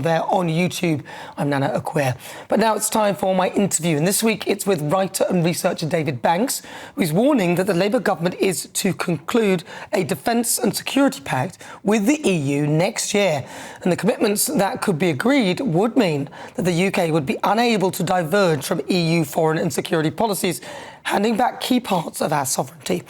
are there on YouTube. I'm Nana Okwere. But now it's time for my interview. And this week it's with writer and researcher David Banks, who's warning that the Labour government is to conclude a defence and security pact with the EU next year. And the commitments that could be agreed would mean that the UK would be unable to diverge from EU foreign and security policies, handing back key parts of our sovereignty.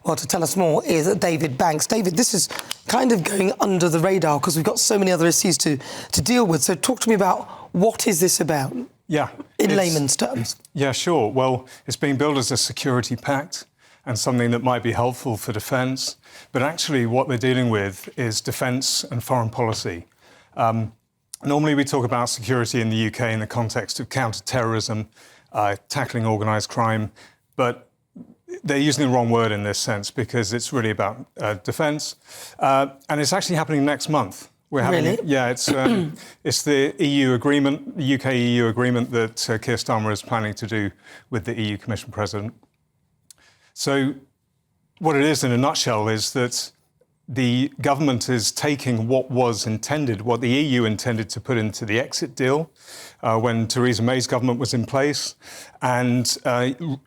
Well, to tell us more is David Banks. David, this is kind of going under the radar because we've got so many other issues to deal with. So talk to me about what is this about? Yeah. In layman's terms. Yeah, sure. Well, it's being billed as a security pact and something that might be helpful for defence. But actually what they're dealing with is defence and foreign policy. Normally we talk about security in the UK in the context of counter-terrorism, tackling organised crime, but they're using the wrong word in this sense because it's really about defence. And it's actually happening next month. Really? Yeah, it's the EU agreement, the UK-EU agreement that Keir Starmer is planning to do with the EU Commission President. So what it is in a nutshell is that the government is taking what was intended, what the EU intended to put into the exit deal when Theresa May's government was in place, and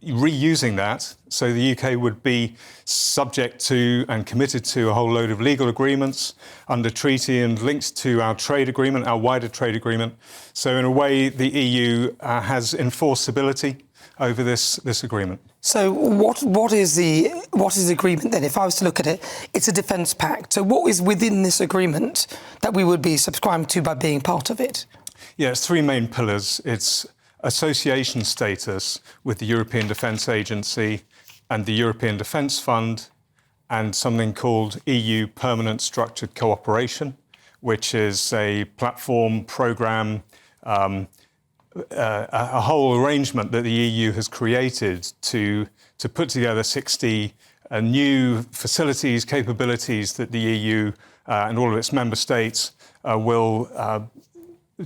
reusing that so the UK would be subject to and committed to a whole load of legal agreements under treaty and linked to our trade agreement, our wider trade agreement. So in a way, the EU has enforceability over this agreement. So what is the agreement then? If I was to look at it, it's a defence pact. So what is within this agreement that we would be subscribing to by being part of it? Yeah, it's three main pillars. It's association status with the European Defence Agency and the European Defence Fund, and something called EU Permanent Structured Cooperation, which is a platform, programme, a whole arrangement that the EU has created to put together 60 new facilities, capabilities that the EU and all of its member states will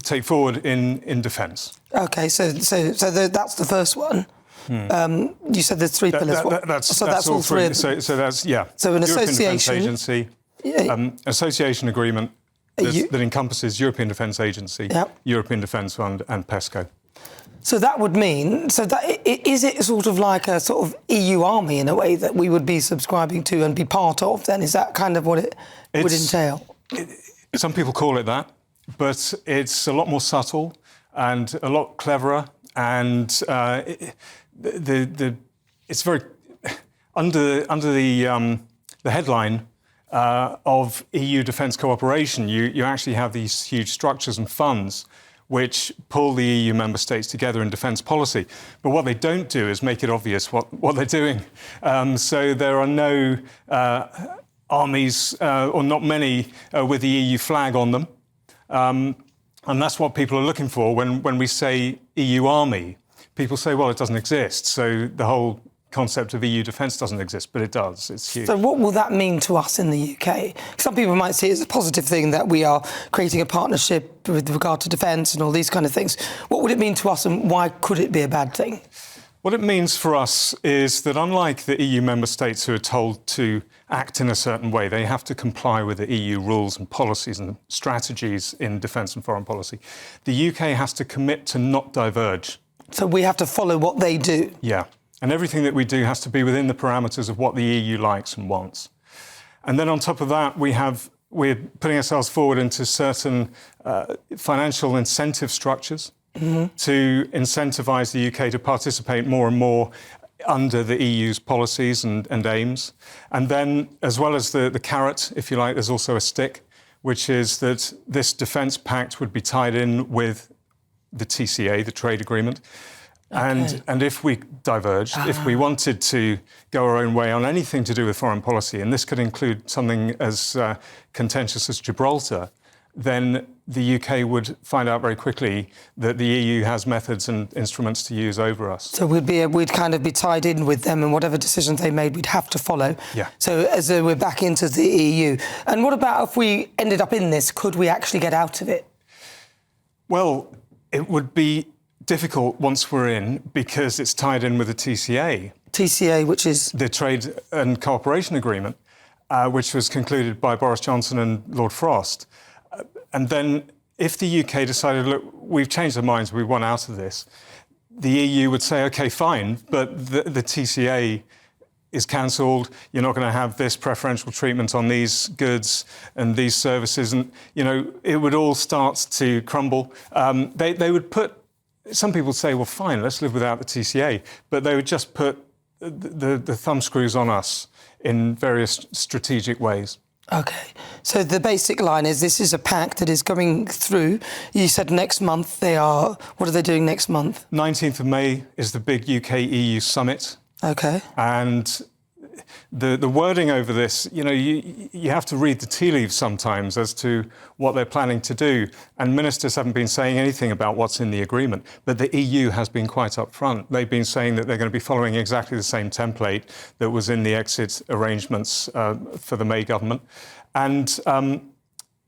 take forward in defence. OK, so that's the first one. You said there's three pillars. That's all three. So that's, yeah. So an European association. Defence Agency, association agreement, that encompasses European Defence Agency, yep. European Defence Fund and PESCO. So that would mean, is it sort of like a sort of EU army in a way that we would be subscribing to and be part of then? Is that kind of what it would entail? Some people call it that, but it's a lot more subtle and a lot cleverer, and it's very under the headline of EU defence cooperation, you actually have these huge structures and funds which pull the EU member states together in defence policy. But what they don't do is make it obvious what they're doing. So there are no armies, or not many, with the EU flag on them. And that's what people are looking for when we say EU army. People say, well, it doesn't exist. So the whole concept of EU defence doesn't exist, but it does. It's huge. So what will that mean to us in the UK? Some people might see it as a positive thing that we are creating a partnership with regard to defence and all these kind of things. What would it mean to us, and why could it be a bad thing? What it means for us is that unlike the EU member states who are told to act in a certain way, they have to comply with the EU rules and policies and strategies in defence and foreign policy. The UK has to commit to not diverge. So we have to follow what they do? Yeah. And everything that we do has to be within the parameters of what the EU likes and wants. And then on top of that, we're putting ourselves forward into certain financial incentive structures to incentivise the UK to participate more and more under the EU's policies and aims. And then, as well as the carrot, if you like, there's also a stick, which is that this defence pact would be tied in with the TCA, the trade agreement. Okay. And if we diverged, if we wanted to go our own way on anything to do with foreign policy, and this could include something as contentious as Gibraltar, then the UK would find out very quickly that the EU has methods and instruments to use over us. So we'd kind of be tied in with them, and whatever decisions they made, we'd have to follow. Yeah. So as we're back into the EU. And what about if we ended up in this? Could we actually get out of it? Well, it would be difficult once we're in because it's tied in with the TCA. TCA, which is? The Trade and Cooperation Agreement, which was concluded by Boris Johnson and Lord Frost. And then if the UK decided, look, we've changed our minds, we want out of this, the EU would say, OK, fine, but the TCA is cancelled, you're not going to have this preferential treatment on these goods and these services, and, it would all start to crumble. They would put, some people say, well, fine, let's live without the TCA, but they would just put the thumbscrews on us in various strategic ways. OK. So the basic line is this is a pact that is going through. You said next month what are they doing next month? 19th of May is the big UK-EU summit. OK. And the wording over this, you have to read the tea leaves sometimes as to what they're planning to do. And ministers haven't been saying anything about what's in the agreement. But the EU has been quite upfront. They've been saying that they're going to be following exactly the same template that was in the exit arrangements for the May government. And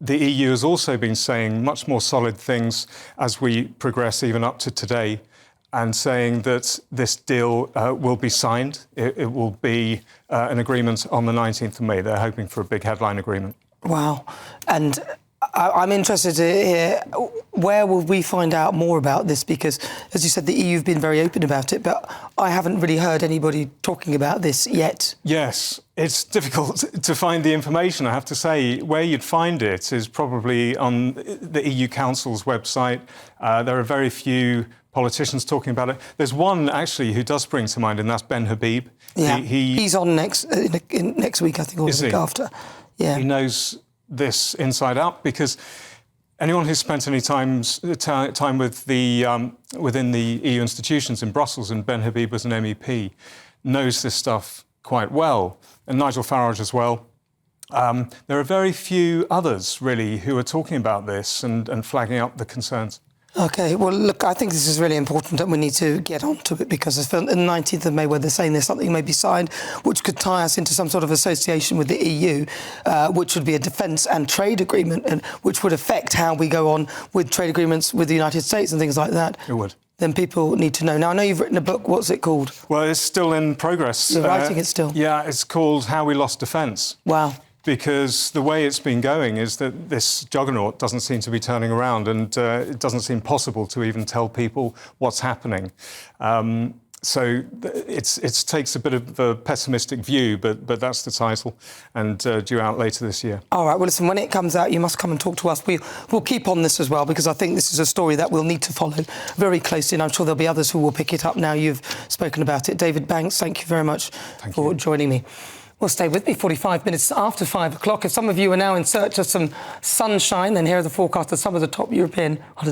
the EU has also been saying much more solid things as we progress even up to today, and saying that this deal will be signed. It will be an agreement on the 19th of May. They're hoping for a big headline agreement. Wow. And I'm interested to hear, where will we find out more about this? Because, as you said, the EU have been very open about it, but I haven't really heard anybody talking about this yet. Yes, it's difficult to find the information, I have to say. Where you'd find it is probably on the EU Council's website. There are very few politicians talking about it. There's one, actually, who does spring to mind, and that's Ben Habib. Yeah, he's on next week, I think, or the week after. Yeah. He knows this inside out, because anyone who's spent any time with within the EU institutions in Brussels, and Ben Habib was an MEP, knows this stuff quite well, and Nigel Farage as well. There are very few others, really, who are talking about this and flagging up the concerns. OK, well, look, I think this is really important and we need to get onto it, because it's on the 19th of May where they're saying there's something may be signed which could tie us into some sort of association with the EU, which would be a defence and trade agreement, and which would affect how we go on with trade agreements with the United States and things like that. It would. Then people need to know. Now, I know you've written a book. What's it called? Well, it's still in progress. You're writing it still? Yeah, it's called How We Lost Defence. Wow. Because the way it's been going is that this juggernaut doesn't seem to be turning around, and it doesn't seem possible to even tell people what's happening. So it takes a bit of a pessimistic view, but that's the title, and due out later this year. All right, well, listen, when it comes out, you must come and talk to us. We'll keep on this as well, because I think this is a story that we'll need to follow very closely, and I'm sure there'll be others who will pick it up now you've spoken about it. David Banks, thank you very much for joining me. Well, stay with me, 45 minutes after 5 o'clock. If some of you are now in search of some sunshine, then here are the forecasts of some of the top European holidays.